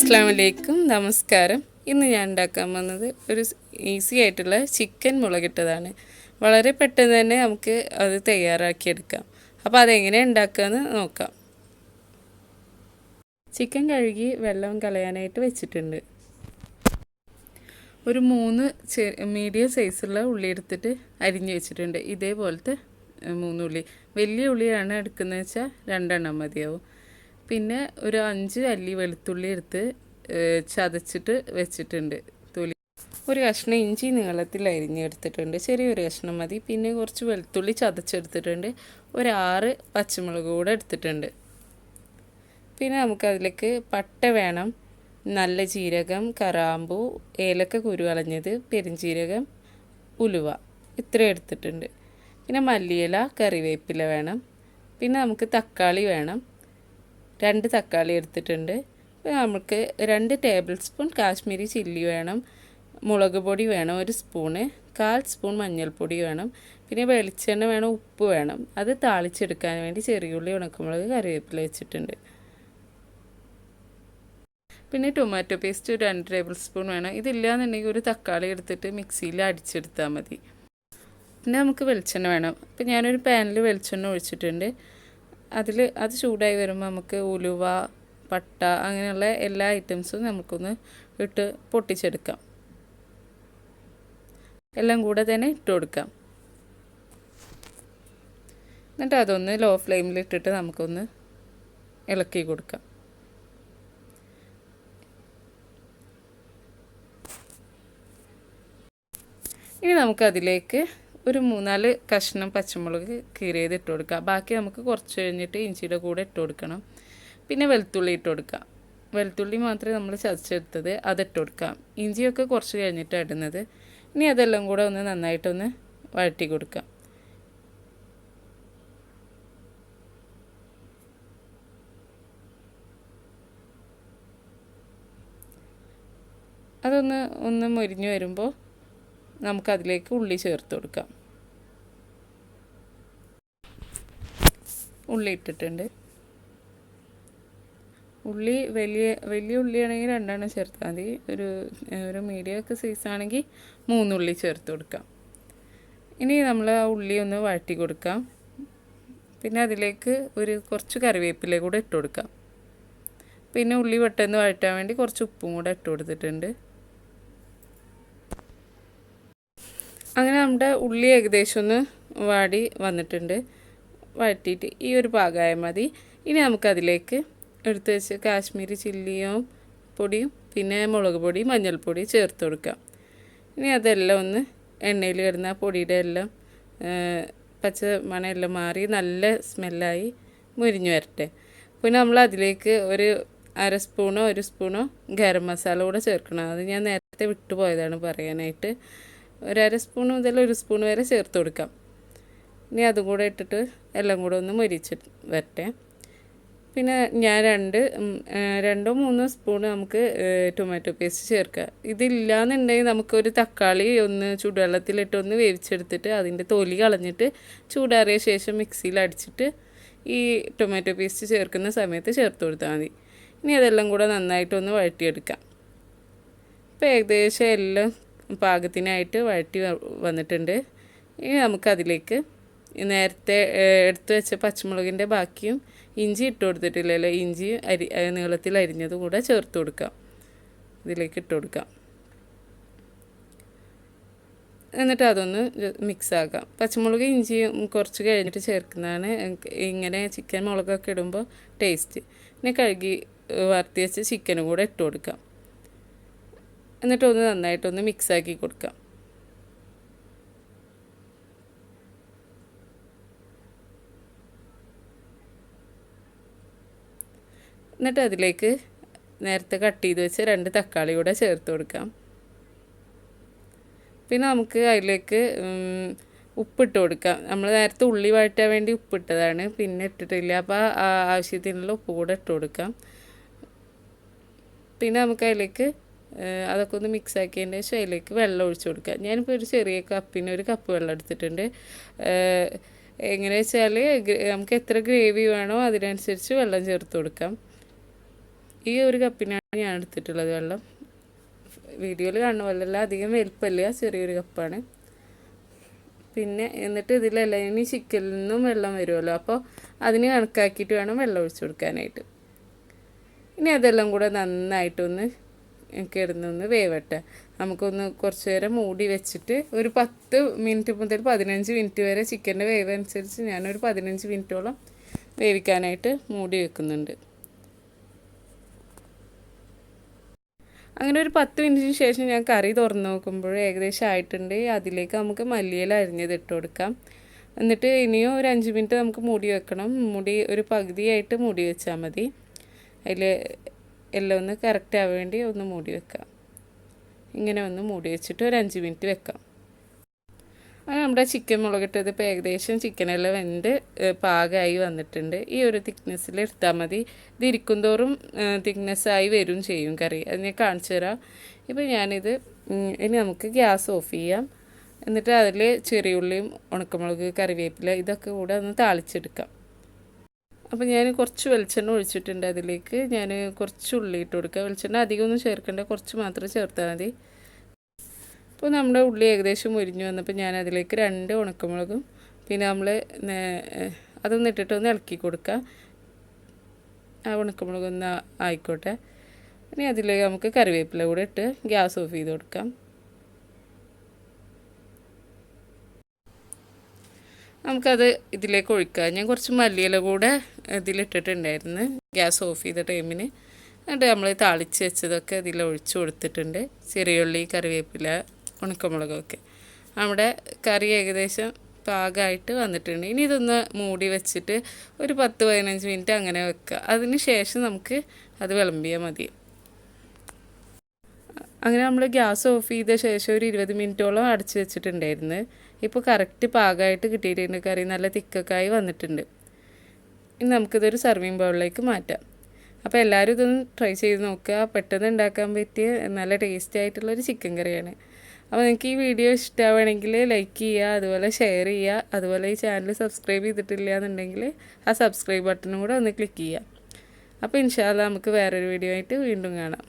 അസ്സലാമു അലൈക്കും, നമസ്കാരം. ഇന്ന് ഞാൻ ഉണ്ടാക്കാൻ വന്നത് ഒരു ഈസി ആയിട്ടുള്ള ചിക്കൻ മുളകിട്ടതാണ്. വളരെ പെട്ടെന്ന് തന്നെ നമുക്ക് അത് തയ്യാറാക്കിയെടുക്കാം. അപ്പോൾ അതെങ്ങനെ ഉണ്ടാക്കുകയെന്ന് നോക്കാം. ചിക്കൻ കഴുകി വെള്ളം കളയാനായിട്ട് വെച്ചിട്ടുണ്ട്. ഒരു 3 മീഡിയം സൈസുള്ള ഉള്ളി എടുത്തിട്ട് അരിഞ്ഞ് വെച്ചിട്ടുണ്ട്. ഇതേപോലത്തെ 3 ഉള്ളി. വലിയ ഉള്ളിയാണ് എടുക്കുന്നത് വെച്ചാൽ 2 എണ്ണം മതിയാവും. പിന്നെ ഒരു 5 അല്ലി വെളുത്തുള്ളി എടുത്ത് ചതച്ചിട്ട് വെച്ചിട്ടുണ്ട്. തൊലി ഒരു കഷ്ണം ഇഞ്ചി നീളത്തിൽ അരിഞ്ഞെടുത്തിട്ടുണ്ട്. ചെറിയൊരു കഷ്ണം മതി. പിന്നെ കുറച്ച് വെളുത്തുള്ളി ചതച്ചെടുത്തിട്ടുണ്ട്. ഒരു 6 പച്ചമുളക് കൂടെ എടുത്തിട്ടുണ്ട്. പിന്നെ നമുക്കതിലേക്ക് പട്ട വേണം, നല്ല ജീരകം, കറാമ്പൂ, ഏലക്ക കുരു കളഞ്ഞത്, പെരുംജീരകം, ഉലുവ ഇത്രയും എടുത്തിട്ടുണ്ട്. പിന്നെ മല്ലിയില, കറിവേപ്പില വേണം. പിന്നെ നമുക്ക് തക്കാളി വേണം. 2 തക്കാളി എടുത്തിട്ടുണ്ട്. നമുക്ക് 2 ടേബിൾ സ്പൂൺ കാശ്മീരി ചില്ലി വേണം. മുളക് പൊടി വേണം 1 സ്പൂണ്. 1/4 സ്പൂൺ മഞ്ഞൾപ്പൊടി വേണം. പിന്നെ വെളിച്ചെണ്ണ വേണം, ഉപ്പ് വേണം. അത് താളിച്ചെടുക്കാൻ വേണ്ടി ചെറിയുള്ളി, ഉണക്കമുളക്, കറിവേപ്പില വെച്ചിട്ടുണ്ട്. പിന്നെ ടൊമാറ്റോ പേസ്റ്റ് 2 ടേബിൾ സ്പൂൺ വേണം. ഇതില്ലാന്നുണ്ടെങ്കിൽ ഒരു തക്കാളി എടുത്തിട്ട് മിക്സിയിൽ അടിച്ചെടുത്താൽ മതി. പിന്നെ നമുക്ക് വെളിച്ചെണ്ണ വേണം. അപ്പോൾ ഞാനൊരു പാനിൽ വെളിച്ചെണ്ണ ഒഴിച്ചിട്ടുണ്ട്. അത് ചൂടായി വരുമ്പോൾ നമുക്ക് ഉലുവ, പട്ട അങ്ങനെയുള്ള എല്ലാ ഐറ്റംസും നമുക്കൊന്ന് ഇട്ട് പൊട്ടിച്ചെടുക്കാം. എല്ലാം കൂടെ തന്നെ ഇട്ട് കൊടുക്കാം. എന്നിട്ട് അതൊന്ന് ലോ ഫ്ലെയിമിൽ ഇട്ടിട്ട് നമുക്കൊന്ന് ഇളക്കി കൊടുക്കാം. ഇനി നമുക്കതിലേക്ക് ഒരു 3-4 കഷ്ണം പച്ചമുളക് കീറിയത് ഇട്ട് കൊടുക്കുക. ബാക്കി നമുക്ക് കുറച്ച് കഴിഞ്ഞിട്ട് ഇഞ്ചിയുടെ കൂടെ ഇട്ട് കൊടുക്കണം. പിന്നെ വെളുത്തുള്ളി ഇട്ട് കൊടുക്കാം. വെളുത്തുള്ളി മാത്രമേ നമ്മൾ ചതച്ചെടുത്തത്, അതിട്ട് കൊടുക്കാം. ഇഞ്ചിയൊക്കെ കുറച്ച് കഴിഞ്ഞിട്ടാണ് ഇടുന്നത്. ഇനി അതെല്ലാം കൂടെ ഒന്ന് നന്നായിട്ടൊന്ന് വഴറ്റി കൊടുക്കാം. അതൊന്ന് മൊരിഞ്ഞ് വരുമ്പോൾ നമുക്കതിലേക്ക് ഉള്ളി ചേർത്ത് കൊടുക്കാം. ഉള്ളി ഇട്ടിട്ടുണ്ട്. ഉള്ളി വലിയ ഉള്ളിയാണെങ്കിൽ 2 ചേർത്താൽ മതി. ഒരു മീഡിയം ഒക്കെ സൈസാണെങ്കിൽ 3 ഉള്ളി ചേർത്ത് കൊടുക്കാം. ഇനി നമ്മൾ ആ ഉള്ളി ഒന്ന് വഴറ്റി കൊടുക്കാം. പിന്നെ അതിലേക്ക് കുറച്ച് കറിവേപ്പില കൂടെ ഇട്ട് കൊടുക്കാം. പിന്നെ ഉള്ളി പെട്ടെന്ന് വഴറ്റാൻ വേണ്ടി കുറച്ച് ഉപ്പും കൂടെ ഇട്ട് കൊടുത്തിട്ടുണ്ട്. അങ്ങനെ നമ്മുടെ ഉള്ളി ഏകദേശം ഒന്ന് വാടി വന്നിട്ടുണ്ട്. വഴറ്റിയിട്ട് ഈ ഒരു പാകമായ മതി. ഇനി നമുക്കതിലേക്ക് എടുത്ത് വെച്ച് കാശ്മീരി ചില്ലിയും പൊടിയും പിന്നെ മുളക് പൊടി, മഞ്ഞൾപ്പൊടി ചേർത്ത് കൊടുക്കാം. ഇനി അതെല്ലാം ഒന്ന് എണ്ണയിൽ കിടന്ന പൊടിയുടെ എല്ലാം പച്ച മണമെല്ലാം മാറി നല്ല സ്മെല്ലായി മുരിഞ്ഞു വരട്ടെ. പിന്നെ നമ്മൾ അതിലേക്ക് ഒരു 1/2 സ്പൂണോ 1 സ്പൂണോ ഗരം മസാല കൂടെ ചേർക്കണം. അത് ഞാൻ നേരത്തെ വിട്ടുപോയതാണ് പറയാനായിട്ട്. ഒരു 1/2 സ്പൂൺ മുതൽ 1 സ്പൂൺ വരെ ചേർത്ത് കൊടുക്കാം. ഇനി അതും കൂടെ ഇട്ടിട്ട് എല്ലാം കൂടെ ഒന്ന് മൊരിച്ച് വരട്ടെ. പിന്നെ ഞാൻ 2-3 സ്പൂൺ നമുക്ക് ടൊമാറ്റോ പേസ്റ്റ് ചേർക്കുക. ഇതില്ലാന്നുണ്ടെങ്കിൽ നമുക്കൊരു തക്കാളി ഒന്ന് ചൂടുവെള്ളത്തിലിട്ട് ഒന്ന് വേവിച്ചെടുത്തിട്ട് അതിൻ്റെ തൊലി കളഞ്ഞിട്ട് ചൂടാറിയ ശേഷം മിക്സിയിൽ അടിച്ചിട്ട് ഈ ടൊമാറ്റോ പേസ്റ്റ് ചേർക്കുന്ന സമയത്ത് ചേർത്ത് കൊടുത്താൽ മതി. ഇനി അതെല്ലാം കൂടെ നന്നായിട്ടൊന്ന് വഴറ്റിയെടുക്കാം. ഇപ്പോൾ ഏകദേശം എല്ലാം പാകത്തിനായിട്ട് വഴറ്റി വന്നിട്ടുണ്ട്. ഇനി നമുക്കതിലേക്ക് നേരത്തെ എടുത്തു വെച്ച പച്ചമുളകിൻ്റെ ബാക്കിയും ഇഞ്ചി ഇട്ട് കൊടുത്തിട്ടില്ലല്ലോ, ഇഞ്ചി നീളത്തിൽ അരിഞ്ഞതും കൂടെ ചേർത്ത് കൊടുക്കാം. ഇതിലേക്ക് ഇട്ട് കൊടുക്കാം. എന്നിട്ട് അതൊന്ന് മിക്സാക്കാം. പച്ചമുളക് ഇഞ്ചിയും കുറച്ച് കഴിഞ്ഞിട്ട് ചേർക്കുന്നതാണ് ഇങ്ങനെ ചിക്കൻ മുളകൊക്കെ ഇടുമ്പോൾ ടേസ്റ്റ്. പിന്നെ കഴുകി വറുത്തി വെച്ച് ചിക്കനും കൂടെ ഇട്ട് കൊടുക്കാം. എന്നിട്ടൊന്ന് നന്നായിട്ടൊന്ന് മിക്സാക്കി കൊടുക്കാം. എന്നിട്ട് അതിലേക്ക് നേരത്തെ കട്ട് ചെയ്ത് വെച്ച് 2 തക്കാളി കൂടെ ചേർത്ത് കൊടുക്കാം. പിന്നെ നമുക്ക് അതിലേക്ക് ഉപ്പിട്ട് കൊടുക്കാം. നമ്മൾ നേരത്തെ ഉള്ളി വഴറ്റാൻ വേണ്ടി ഉപ്പിട്ടതാണ്, പിന്നെ ഇട്ടിട്ടില്ല. അപ്പോൾ ആവശ്യത്തിനുള്ള ഉപ്പ് കൂടെ ഇട്ട് കൊടുക്കാം. പിന്നെ നമുക്ക് അതിലേക്ക് അതൊക്കെ ഒന്ന് മിക്സ് ആക്കിയതിൻ്റെ ശേഷം അതിലേക്ക് വെള്ളം ഒഴിച്ച് കൊടുക്കുക. ഞാനിപ്പോൾ ഒരു ചെറിയ കപ്പിന് 1 കപ്പ് വെള്ളം എടുത്തിട്ടുണ്ട്. എങ്ങനെ വെച്ചാൽ നമുക്ക് എത്ര ഗ്രേവി വേണോ അതിനനുസരിച്ച് വെള്ളം ചേർത്ത് കൊടുക്കാം. ഈ ഒരു കപ്പിനാണ് ഞാൻ എടുത്തിട്ടുള്ളത് വെള്ളം. വീഡിയോയിൽ കാണുന്ന പോലെയല്ല, അധികം വലുപ്പമില്ല, ചെറിയൊരു കപ്പാണ്. പിന്നെ എന്നിട്ട് ഇതിലല്ല, ഇനി ചിക്കനിൽ നിന്നും വെള്ളം വരുമല്ലോ, അപ്പോൾ അതിന് കണക്കാക്കിയിട്ട് വേണം വെള്ളം ഒഴിച്ചു കൊടുക്കാനായിട്ട്. ഇനി അതെല്ലാം കൂടെ നന്നായിട്ടൊന്ന് കിടന്നൊന്ന് വേവട്ടെ. നമുക്കൊന്ന് കുറച്ച് നേരം മൂടി വെച്ചിട്ട് ഒരു 10 മിനിറ്റ് മുതൽ 15 മിനിറ്റ് വരെ, ചിക്കൻ്റെ വേവ് അനുസരിച്ച് ഞാനൊരു 15 മിനിറ്റോളം വേവിക്കാനായിട്ട് മൂടി വെക്കുന്നുണ്ട്. അങ്ങനെ ഒരു 10 മിനിറ്റിന് ശേഷം ഞാൻ കറി തുറന്ന് നോക്കുമ്പോൾ ഏകദേശം ആയിട്ടുണ്ട്. അതിലേക്ക് നമുക്ക് മല്ലിയില അരിഞ്ഞത് ഇട്ട് കൊടുക്കാം. എന്നിട്ട് ഇനിയും ഒരു 5 മിനിറ്റ് നമുക്ക് മൂടി വെക്കണം. മൂടി ഒരു പകുതിയായിട്ട് മൂടി വെച്ചാൽ മതി. അതിൽ എല്ലാം ഒന്ന് കറക്റ്റ് ആവാൻ വേണ്ടി ഒന്ന് മൂടി വെക്കാം. ഇങ്ങനെ ഒന്ന് മൂടി വെച്ചിട്ട് ഒരു 5 മിനിറ്റ് വെക്കാം. അങ്ങനെ നമ്മുടെ ചിക്കൻ മുളകിട്ടത് ഇപ്പോൾ ഏകദേശം ചിക്കനെല്ലാം വെന്ത് പാകമായി വന്നിട്ടുണ്ട്. ഈ ഒരു തിക്നെസ്സിൽ എടുത്താൽ മതി. ഇത് ഇരിക്കും തോറും തിക്നെസ്സായി വരും ചെയ്യും കറി. അത് ഞാൻ കാണിച്ചു തരാം. ഇപ്പോൾ ഞാനിത് ഇനി നമുക്ക് ഗ്യാസ് ഓഫ് ചെയ്യാം. എന്നിട്ട് അതിൽ ചെറിയുള്ളിയും ഉണക്കമുളക്, കറിവേപ്പില ഇതൊക്കെ കൂടെ ഒന്ന് താളിച്ചെടുക്കാം. അപ്പോൾ ഞാൻ കുറച്ച് വെളിച്ചെണ്ണ ഒഴിച്ചിട്ടുണ്ട്. അതിലേക്ക് ഞാൻ കുറച്ച് ഉള്ളി ഇട്ട് കൊടുക്കുക. വെളിച്ചെണ്ണ അധികമൊന്നും ചേർക്കേണ്ട, കുറച്ച് മാത്രം ചേർത്താൽ മതി. അപ്പോൾ നമ്മുടെ ഉള്ളി ഏകദേശം മുരിഞ്ഞു വന്നപ്പോൾ ഞാൻ അതിലേക്ക് 2 ഉണക്കമുളകും പിന്നെ നമ്മൾ അതൊന്ന് ഇട്ടിട്ടൊന്ന് ഇളക്കി കൊടുക്കുക. ആ ഉണക്കമുളകൊന്ന് ആയിക്കോട്ടെ. ഇനി അതിലേക്ക് നമുക്ക് കറിവേപ്പില കൂടെ ഇട്ട് ഗ്യാസ് ഓഫ് ചെയ്ത് കൊടുക്കാം. നമുക്കത് ഇതിലേക്ക് ഒഴിക്കാം. ഞാൻ കുറച്ച് മല്ലിയില കൂടെ ഇതിലിട്ടിട്ടുണ്ടായിരുന്നു ഗ്യാസ് ഓഫ് ചെയ്ത ടൈമിന്. എന്നിട്ട് നമ്മൾ താളിച്ച് വെച്ചതൊക്കെ ഇതിൽ ഒഴിച്ച് കൊടുത്തിട്ടുണ്ട്. ചെറിയുള്ളി, കറിവേപ്പില, ഉണക്കമുളകൊക്കെ. നമ്മുടെ കറി ഏകദേശം പാകമായിട്ട് വന്നിട്ടുണ്ട്. ഇനി ഇതൊന്ന് മൂടി വെച്ചിട്ട് ഒരു 10-15 മിനിറ്റ് അങ്ങനെ വെക്കുക. അതിന് ശേഷം നമുക്ക് അത് വിളമ്പിയാൽ മതി. അങ്ങനെ നമ്മൾ ഗ്യാസ് ഓഫ് ചെയ്ത ശേഷം ഒരു 20 മിനിറ്റോളം അടച്ച് വെച്ചിട്ടുണ്ടായിരുന്നു. ഇപ്പോൾ കറക്റ്റ് പാകമായിട്ട് കിട്ടിയിട്ടുണ്ട്. കറി നല്ല തിക്കൊക്കെ വന്നിട്ടുണ്ട്. ഇനി നമുക്കിതൊരു സർവിങ് ബൗളിലേക്ക് മാറ്റാം. അപ്പോൾ എല്ലാവരും ഇതൊന്ന് ട്രൈ ചെയ്ത് നോക്കുക. പെട്ടെന്ന് ഉണ്ടാക്കാൻ പറ്റിയ നല്ല ടേസ്റ്റി ആയിട്ടുള്ളൊരു ചിക്കൻ കറിയാണ്. അപ്പോൾ നിങ്ങൾക്ക് ഈ വീഡിയോ ഇഷ്ടമാവുകയാണെങ്കിൽ ലൈക്ക് ചെയ്യുക, അതുപോലെ ഷെയർ ചെയ്യുക. അതുപോലെ ഈ ചാനൽ സബ്സ്ക്രൈബ് ചെയ്തിട്ടില്ല എന്നുണ്ടെങ്കിൽ ആ സബ്സ്ക്രൈബ് ബട്ടണും കൂടെ ഒന്ന് ക്ലിക്ക് ചെയ്യുക. അപ്പോൾ ഇൻഷാ അല്ലാഹ് നമുക്ക് വേറൊരു വീഡിയോ ആയിട്ട് വീണ്ടും കാണാം.